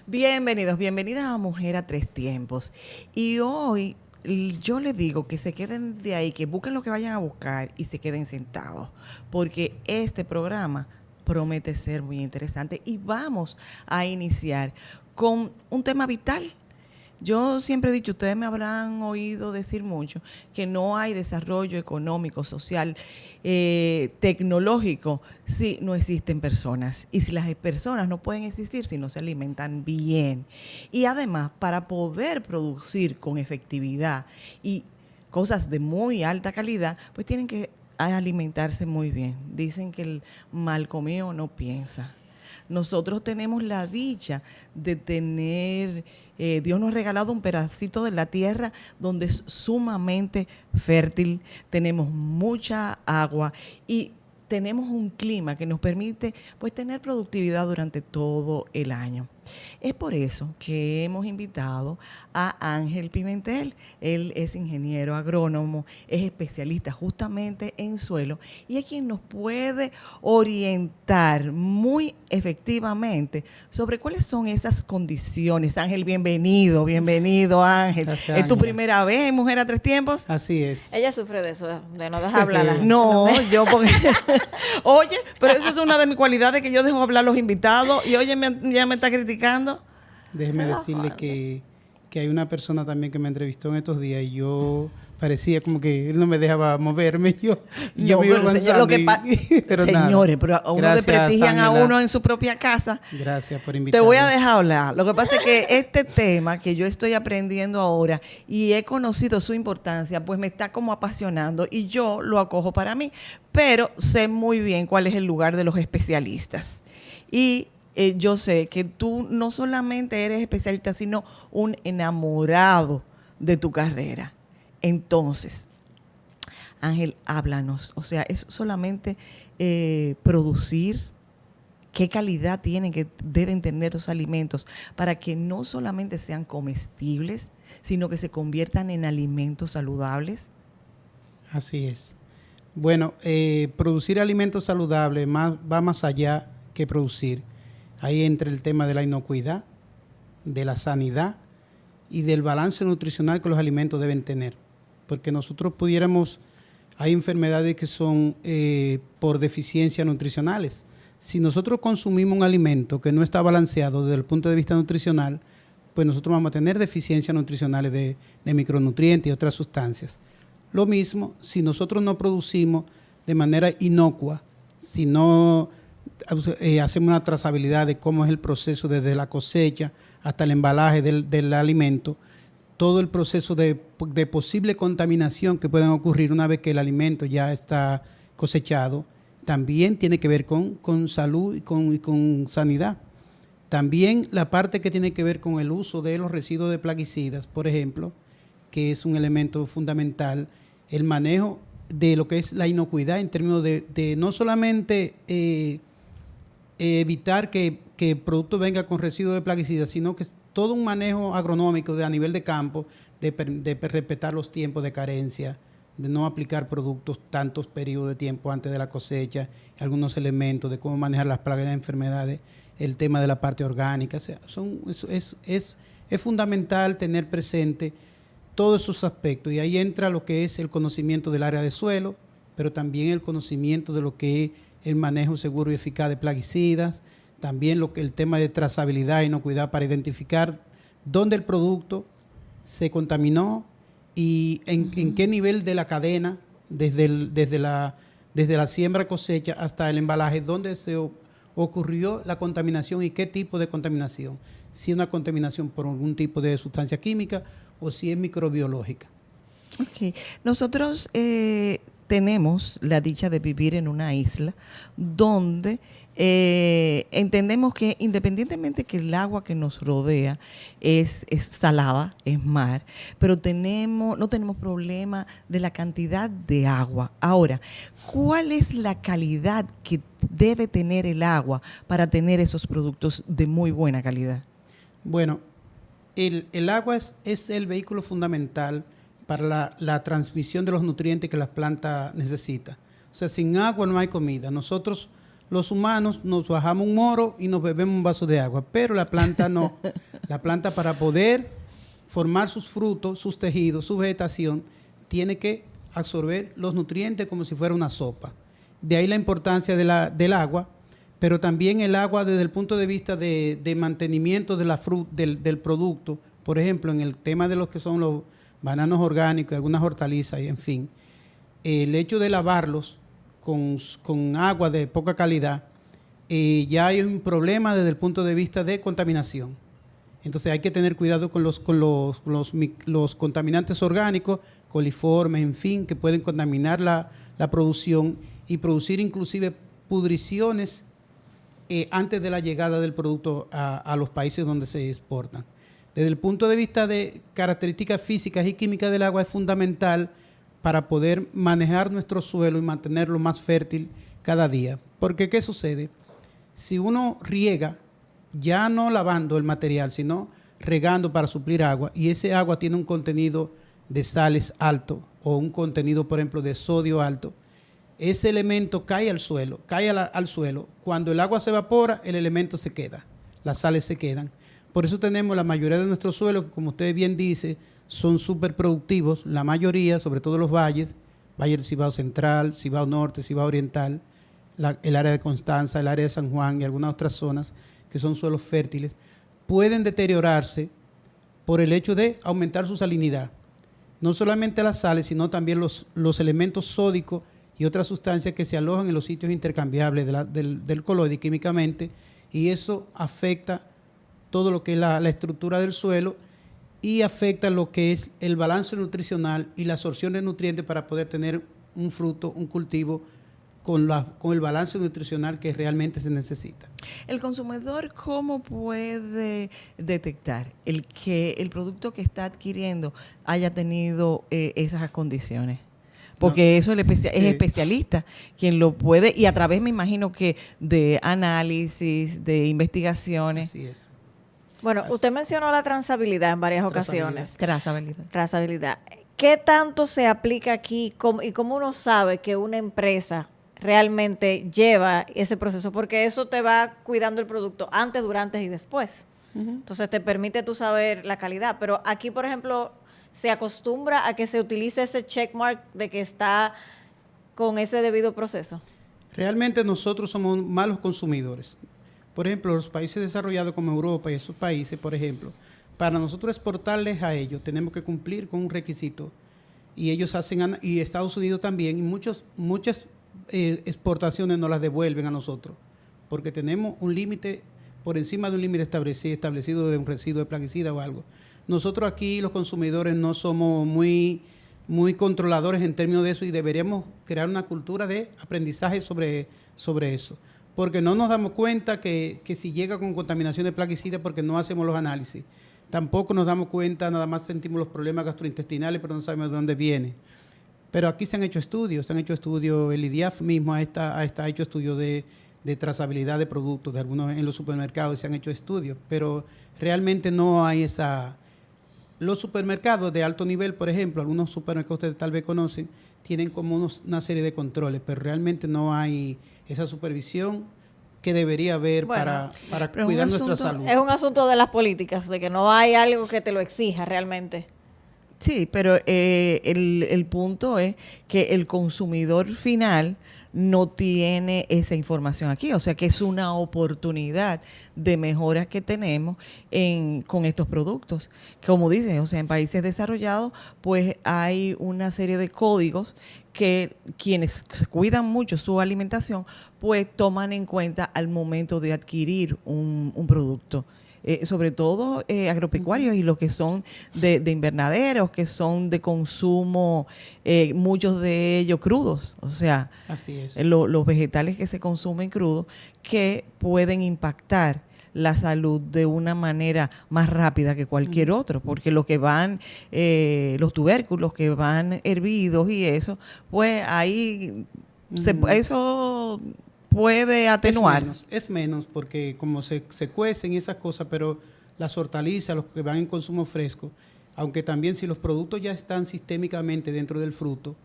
Bienvenidos, bienvenidas a Mujer a Tres Tiempos. Y hoy yo les digo que se queden de ahí, que busquen lo que vayan a buscar y se queden sentados, porque este programa promete ser muy interesante y vamos a iniciar con un tema vital. Yo siempre he dicho, ustedes me habrán oído decir mucho, que no hay desarrollo económico, social, tecnológico, si no existen personas. Y si las personas no pueden existir si no se alimentan bien. Y además, para poder producir con efectividad y cosas de muy alta calidad, pues tienen que alimentarse muy bien. Dicen que el mal comido no piensa. Nosotros tenemos la dicha de tener, Dios nos ha regalado un pedacito de la tierra donde es sumamente fértil, tenemos mucha agua y tenemos un clima que nos permite pues tener productividad durante todo el año. Es por eso que hemos invitado a Ángel Pimentel. Él es ingeniero agrónomo, es especialista justamente en suelo y es quien nos puede orientar muy efectivamente sobre cuáles son esas condiciones. Ángel, bienvenido, bienvenido Ángel. Gracias, ¿Es tu Ángela. primera vez en Mujer a Tres Tiempos? Así es. Ella sufre de eso, de no dejar hablar a la gente. No, yo porque... Oye, pero eso es una de mis cualidades, que yo dejo hablar a los invitados y oye, ya me está criticando. Déjeme decirle que hay una persona también que me entrevistó en estos días y yo parecía como que él no me dejaba moverme. Yo No, vivo pero avanzando lo que pero señores, nada. pero a uno Gracias, desprestigian a Ángela. uno en su propia casa. Gracias por Te invitarme. voy a dejar hablar. Lo que pasa es que este tema que yo estoy aprendiendo ahora y he conocido su importancia, pues me está como apasionando y yo lo acojo para mí, pero sé muy bien cuál es el lugar de los especialistas. Y yo sé que tú no solamente eres especialista, sino un enamorado de tu carrera. Entonces, Ángel, háblanos. O sea, es solamente producir. ¿Qué calidad tienen, que deben tener los alimentos para que no solamente sean comestibles, sino que se conviertan en alimentos saludables? Así es. Bueno, producir alimentos saludables va más allá que producir. Ahí entra el tema de la inocuidad, de la sanidad y del balance nutricional que los alimentos deben tener. Porque nosotros hay enfermedades que son por deficiencias nutricionales. Si nosotros consumimos un alimento que no está balanceado desde el punto de vista nutricional, pues nosotros vamos a tener deficiencias nutricionales de micronutrientes y otras sustancias. Lo mismo si nosotros no producimos de manera inocua, si no hacemos una trazabilidad de cómo es el proceso desde la cosecha hasta el embalaje del alimento, todo el proceso de posible contaminación que pueden ocurrir una vez que el alimento ya está cosechado, también tiene que ver con salud y con sanidad. También la parte que tiene que ver con el uso de los residuos de plaguicidas, por ejemplo, que es un elemento fundamental, el manejo de lo que es la inocuidad en términos de no solamente evitar que el producto venga con residuos de plaguicidas, sino que es todo un manejo agronómico a nivel de campo, de respetar los tiempos de carencia, de no aplicar productos tantos periodos de tiempo antes de la cosecha, algunos elementos de cómo manejar las plagas y las enfermedades, el tema de la parte orgánica. O sea, es fundamental tener presente todos esos aspectos, y ahí entra lo que es el conocimiento del área de suelo, pero también el conocimiento de lo que es el manejo seguro y eficaz de plaguicidas, también el tema de trazabilidad y inocuidad para identificar dónde el producto se contaminó y en qué nivel de la cadena, desde la siembra, cosecha hasta el embalaje, dónde se ocurrió la contaminación y qué tipo de contaminación. Si es una contaminación por algún tipo de sustancia química o si es microbiológica. Ok. Nosotros tenemos la dicha de vivir en una isla donde entendemos que independientemente que el agua que nos rodea es salada, es mar, pero no tenemos problema de la cantidad de agua. Ahora, ¿cuál es la calidad que debe tener el agua para tener esos productos de muy buena calidad? Bueno, el agua es el vehículo fundamental para la transmisión de los nutrientes que la planta necesita. O sea, sin agua no hay comida. Nosotros Los humanos nos bajamos un moro y nos bebemos un vaso de agua, pero la planta no. La planta, para poder formar sus frutos, sus tejidos, su vegetación, tiene que absorber los nutrientes como si fuera una sopa. De ahí la importancia del agua, pero también el agua desde el punto de vista de mantenimiento de del producto. Por ejemplo, en el tema de los que son los bananos orgánicos, algunas hortalizas y en fin, el hecho de lavarlos con agua de poca calidad, ya hay un problema desde el punto de vista de contaminación. Entonces hay que tener cuidado con los contaminantes orgánicos, coliformes, en fin, que pueden contaminar la producción y producir inclusive pudriciones antes de la llegada del producto a los países donde se exportan. Desde el punto de vista de características físicas y químicas del agua, es fundamental para poder manejar nuestro suelo y mantenerlo más fértil cada día. Porque, ¿qué sucede? Si uno riega, ya no lavando el material, sino regando para suplir agua, y ese agua tiene un contenido de sales alto o un contenido, por ejemplo, de sodio alto, ese elemento cae al suelo, al suelo. Cuando el agua se evapora, el elemento se queda, las sales se quedan. Por eso tenemos la mayoría de nuestros suelos, que, como usted bien dice, son súper productivos, la mayoría, sobre todo los valles, Valle del Cibao Central, Cibao Norte, Cibao Oriental, el área de Constanza, el área de San Juan y algunas otras zonas que son suelos fértiles, pueden deteriorarse por el hecho de aumentar su salinidad. No solamente las sales, sino también los elementos sódicos y otras sustancias que se alojan en los sitios intercambiables del coloide químicamente, y eso afecta todo lo que es la estructura del suelo y afecta lo que es el balance nutricional y la absorción de nutrientes para poder tener un fruto, un cultivo con el balance nutricional que realmente se necesita. El consumidor, ¿cómo puede detectar que el producto que está adquiriendo haya tenido esas condiciones? Porque eso es especialista quien lo puede, y a través, me imagino, que de análisis, de investigaciones. Así es. Bueno, usted mencionó la trazabilidad en varias ocasiones. Trazabilidad. ¿Qué tanto se aplica aquí y cómo uno sabe que una empresa realmente lleva ese proceso? Porque eso te va cuidando el producto antes, durante y después. Entonces te permite tú saber la calidad. Pero aquí, por ejemplo, se acostumbra a que se utilice ese checkmark de que está con ese debido proceso. Realmente nosotros somos malos consumidores. Por ejemplo, los países desarrollados como Europa y esos países, por ejemplo, para nosotros exportarles a ellos tenemos que cumplir con un requisito. Y ellos hacen, y Estados Unidos también, y muchas exportaciones nos las devuelven a nosotros, porque tenemos un límite, por encima de un límite establecido de un residuo de plaguicida o algo. Nosotros aquí, los consumidores, no somos muy controladores en términos de eso, y deberíamos crear una cultura de aprendizaje sobre eso. Porque no nos damos cuenta que si llega con contaminación de plaguicidas, porque no hacemos los análisis. Tampoco nos damos cuenta, nada más sentimos los problemas gastrointestinales, pero no sabemos de dónde viene. Pero aquí se han hecho estudios, el IDIAF mismo ha hecho estudios de trazabilidad de productos, de algunos en los supermercados se han hecho estudios, pero realmente no hay Los supermercados de alto nivel, por ejemplo, algunos supermercados que ustedes tal vez conocen, tienen como una serie de controles, pero realmente no hay esa supervisión que debería haber para cuidar nuestra salud. Es un asunto de las políticas, de que no hay algo que te lo exija realmente. Sí, pero el punto es que el consumidor final no tiene esa información aquí. O sea que es una oportunidad de mejoras que tenemos con estos productos. Como dicen, o sea, en países desarrollados, pues hay una serie de códigos que quienes cuidan mucho su alimentación, pues toman en cuenta al momento de adquirir un producto. Sobre todo agropecuarios y los que son de invernaderos, que son de consumo, muchos de ellos crudos, o sea, así es. Los vegetales que se consumen crudos, que pueden impactar la salud de una manera más rápida que cualquier otro, porque lo que van, los tubérculos que van hervidos y eso, pues ahí eso puede atenuar. Es menos porque como se cuecen esas cosas, pero las hortalizas, los que van en consumo fresco, aunque también si los productos ya están sistémicamente dentro del fruto,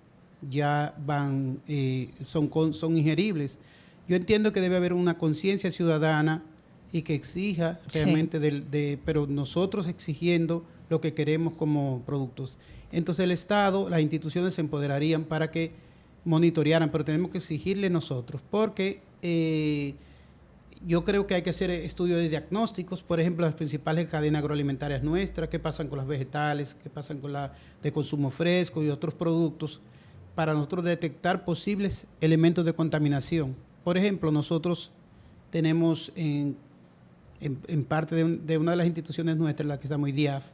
ya van, son ingeribles. Yo entiendo que debe haber una conciencia ciudadana y que exija realmente, pero nosotros exigiendo lo que queremos como productos. Entonces el Estado, las instituciones se empoderarían para que monitorearan, pero tenemos que exigirle nosotros, porque yo creo que hay que hacer estudios de diagnósticos, por ejemplo, las principales cadenas agroalimentarias nuestras, qué pasan con las vegetales, qué pasan con la de consumo fresco y otros productos, para nosotros detectar posibles elementos de contaminación. Por ejemplo, nosotros tenemos en parte de una de las instituciones nuestras, la que se llama IDIAF,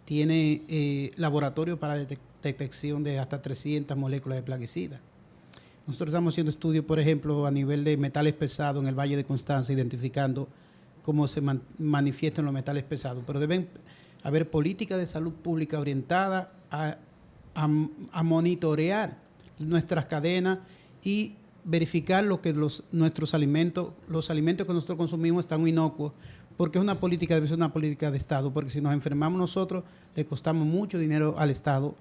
tiene laboratorio para detección de hasta 300 moléculas de plaguicidas. Nosotros estamos haciendo estudios, por ejemplo, a nivel de metales pesados en el Valle de Constanza, identificando cómo se manifiestan los metales pesados. Pero deben haber políticas de salud pública orientadas a monitorear nuestras cadenas y verificar lo que nuestros alimentos, los alimentos que nosotros consumimos están inocuos, porque es una política, debe ser una política de Estado, porque si nos enfermamos nosotros, le costamos mucho dinero al Estado.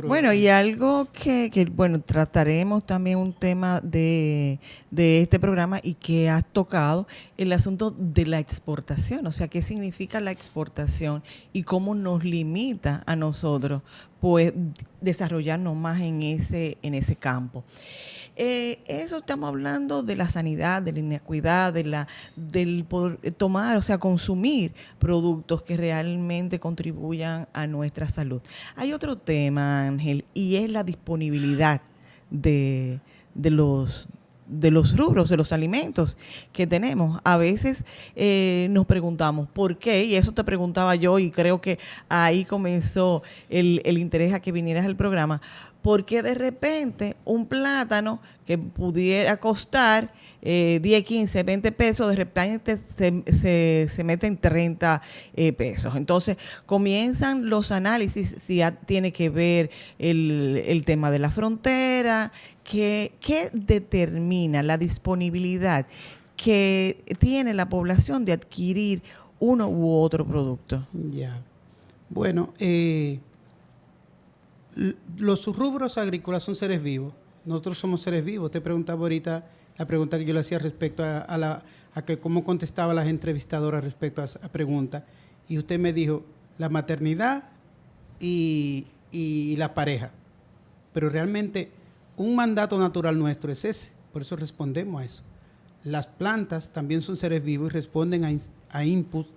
Bueno, y algo que, bueno, trataremos también un tema de este programa y que has tocado, el asunto de la exportación, o sea, qué significa la exportación y cómo nos limita a nosotros, pues, desarrollarnos más en ese campo. Eso estamos hablando de la sanidad, de la inocuidad, del poder tomar, o sea, consumir productos que realmente contribuyan a nuestra salud. Hay otro tema, Ángel, y es la disponibilidad de los rubros, de los alimentos que tenemos. A veces nos preguntamos por qué, y eso te preguntaba yo, y creo que ahí comenzó el interés a que vinieras al programa. ¿Por qué de repente un plátano que pudiera costar 10, 15, 20 pesos, de repente se mete en 30 pesos? Entonces comienzan los análisis, si ya tiene que ver el tema de la frontera, ¿qué determina la disponibilidad que tiene la población de adquirir uno u otro producto? Ya. Bueno, los rubros agrícolas son seres vivos. Nosotros somos seres vivos. Te preguntaba ahorita la pregunta que yo le hacía respecto a que cómo contestaba las entrevistadoras respecto a esa pregunta. Y usted me dijo la maternidad y la pareja. Pero realmente un mandato natural nuestro es ese. Por eso respondemos a eso. Las plantas también son seres vivos y responden a inputs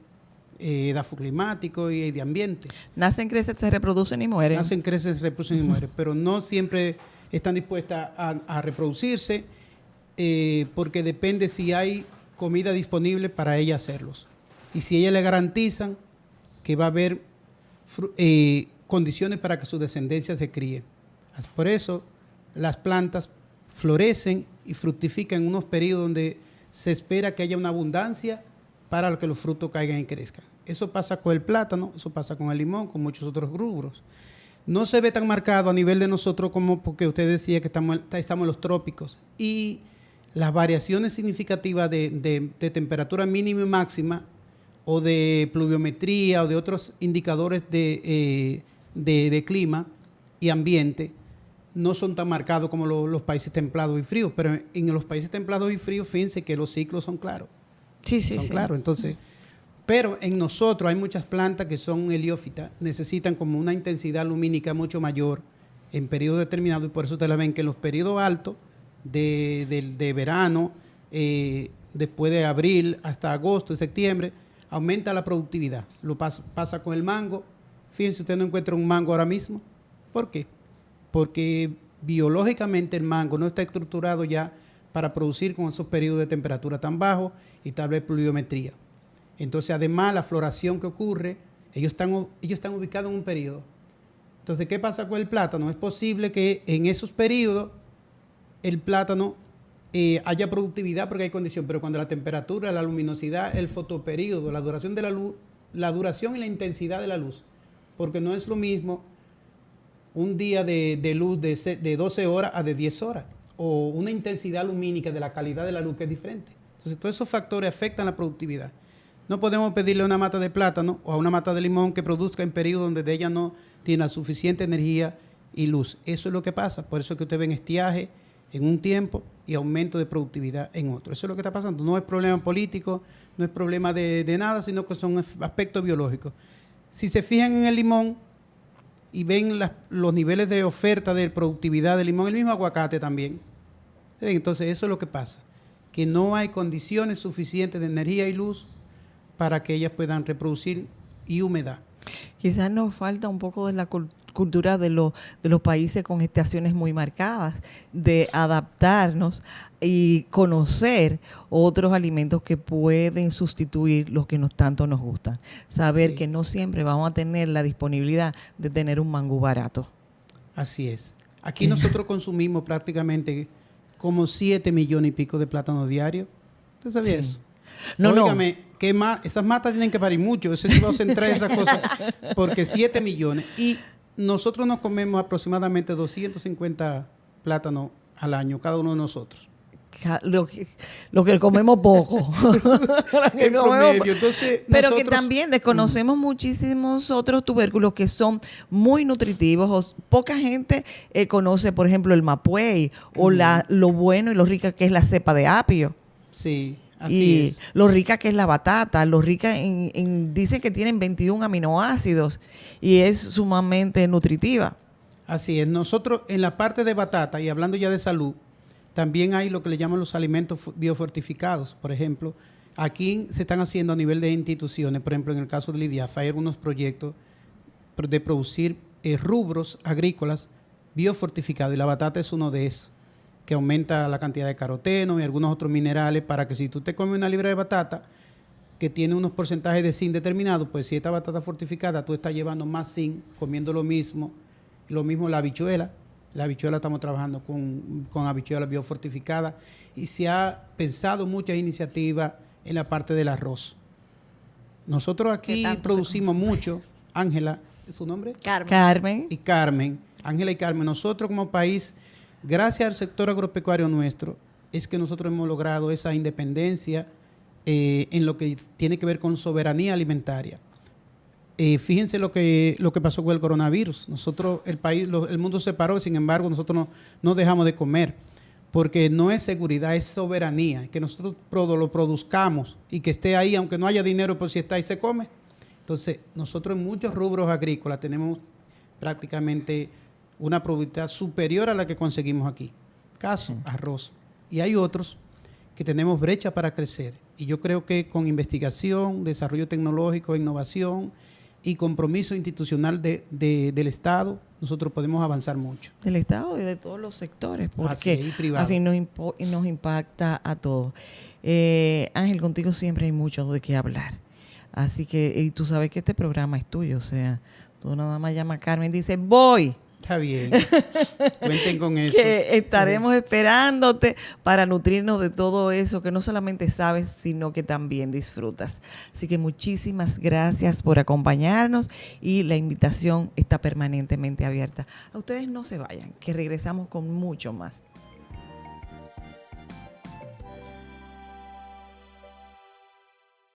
edafoclimático y de ambiente. Nacen, crecen, se reproducen y mueren. Nacen, crecen, se reproducen y mueren, pero no siempre están dispuestas a reproducirse porque depende si hay comida disponible para ellas hacerlos. Y si ellas le garantizan que va a haber condiciones para que su descendencia se críe. Por eso las plantas florecen y fructifican en unos periodos donde se espera que haya una abundancia para que los frutos caigan y crezcan. Eso pasa con el plátano, eso pasa con el limón, con muchos otros rubros. No se ve tan marcado a nivel de nosotros como porque usted decía que estamos en los trópicos. Y las variaciones significativas de temperatura mínima y máxima, o de pluviometría, o de otros indicadores de clima y ambiente, no son tan marcados como los países templados y fríos. Pero en los países templados y fríos, fíjense que los ciclos son claros. Sí. Claro, entonces, pero en nosotros hay muchas plantas que son heliófitas, necesitan como una intensidad lumínica mucho mayor en periodos determinados, y por eso ustedes la ven que en los periodos altos de verano, después de abril hasta agosto y septiembre, aumenta la productividad. Lo pasa con el mango. Fíjense, usted no encuentra un mango ahora mismo. ¿Por qué? Porque biológicamente el mango no está estructurado ya para producir con esos periodos de temperatura tan bajos y tal vez pluviometría. Entonces, además, la floración que ocurre, ellos están ubicados en un periodo. Entonces, ¿qué pasa con el plátano? Es posible que en esos periodos el plátano haya productividad porque hay condición, pero cuando la temperatura, la luminosidad, el fotoperíodo, la duración de la luz, la duración y la intensidad de la luz, porque no es lo mismo un día de luz de 12 horas a de 10 horas, o una intensidad lumínica de la calidad de la luz que es diferente. Entonces, todos esos factores afectan la productividad. No podemos pedirle a una mata de plátano o a una mata de limón que produzca en periodos donde de ella no tiene la suficiente energía y luz. Eso es lo que pasa. Por eso es que usted ve estiaje en un tiempo y aumento de productividad en otros. Eso es lo que está pasando. No es problema político, no es problema de nada, sino que son aspectos biológicos. Si se fijan en el limón y ven los niveles de oferta de productividad del limón, el mismo aguacate también. Entonces eso es lo que pasa, que no hay condiciones suficientes de energía y luz para que ellas puedan reproducir y humedad. Quizás nos falta un poco de la cultura de los países con estaciones muy marcadas, de adaptarnos y conocer otros alimentos que pueden sustituir los que tanto nos gustan. Saber que no siempre vamos a tener la disponibilidad de tener un mangú barato. Así es. Aquí nosotros consumimos prácticamente como 7 millones y pico de plátanos diarios. ¿Usted sabía eso? No, óigame, ¿qué más? Esas matas tienen que parir mucho. Eso sí va a centrar esas cosas. Porque 7 millones. Y nosotros nos comemos aproximadamente 250 plátanos al año, cada uno de nosotros. Lo que comemos poco. En promedio. Entonces, pero que también desconocemos muchísimos otros tubérculos que son muy nutritivos. Poca gente conoce, por ejemplo, el mapuey o lo bueno y lo rica que es la cepa de apio. Sí. Así es. Lo rica que es la batata, lo rica dicen que tienen 21 aminoácidos y es sumamente nutritiva. Así es. Nosotros en la parte de batata, y hablando ya de salud, también hay lo que le llaman los alimentos biofortificados. Por ejemplo, aquí se están haciendo a nivel de instituciones, por ejemplo, en el caso de Lidiafa, hay algunos proyectos de producir rubros agrícolas biofortificados, y la batata es uno de esos, que aumenta la cantidad de caroteno y algunos otros minerales para que si tú te comes una libra de batata que tiene unos porcentajes de zinc determinados, pues si esta batata fortificada tú estás llevando más zinc comiendo lo mismo la habichuela. La habichuela estamos trabajando con habichuela biofortificada y se ha pensado muchas iniciativas en la parte del arroz. Nosotros aquí producimos mucho. Ángela, ¿es su nombre? Carmen. Y Carmen. Ángela y Carmen. Nosotros como país, gracias al sector agropecuario nuestro, es que nosotros hemos logrado esa independencia en lo que tiene que ver con soberanía alimentaria. Fíjense lo que pasó con el coronavirus. Nosotros, el mundo se paró, sin embargo, nosotros no dejamos de comer, porque no es seguridad, es soberanía. Que nosotros lo produzcamos y que esté ahí, aunque no haya dinero, pues si está ahí se come. Entonces, nosotros en muchos rubros agrícolas tenemos prácticamente una productividad superior a la que conseguimos aquí. Caso, arroz. Y hay otros que tenemos brecha para crecer. Y yo creo que con investigación, desarrollo tecnológico, innovación y compromiso institucional del Estado, nosotros podemos avanzar mucho. Del Estado y de todos los sectores, porque a fin nos impacta a todos. Ángel, contigo siempre hay mucho de qué hablar. Así que, y tú sabes que este programa es tuyo, o sea, tú nada más llamas a Carmen y dices, voy. Está bien. Cuenten con eso. Que estaremos esperándote para nutrirnos de todo eso que no solamente sabes, sino que también disfrutas. Así que muchísimas gracias por acompañarnos y la invitación está permanentemente abierta. A ustedes no se vayan, que regresamos con mucho más.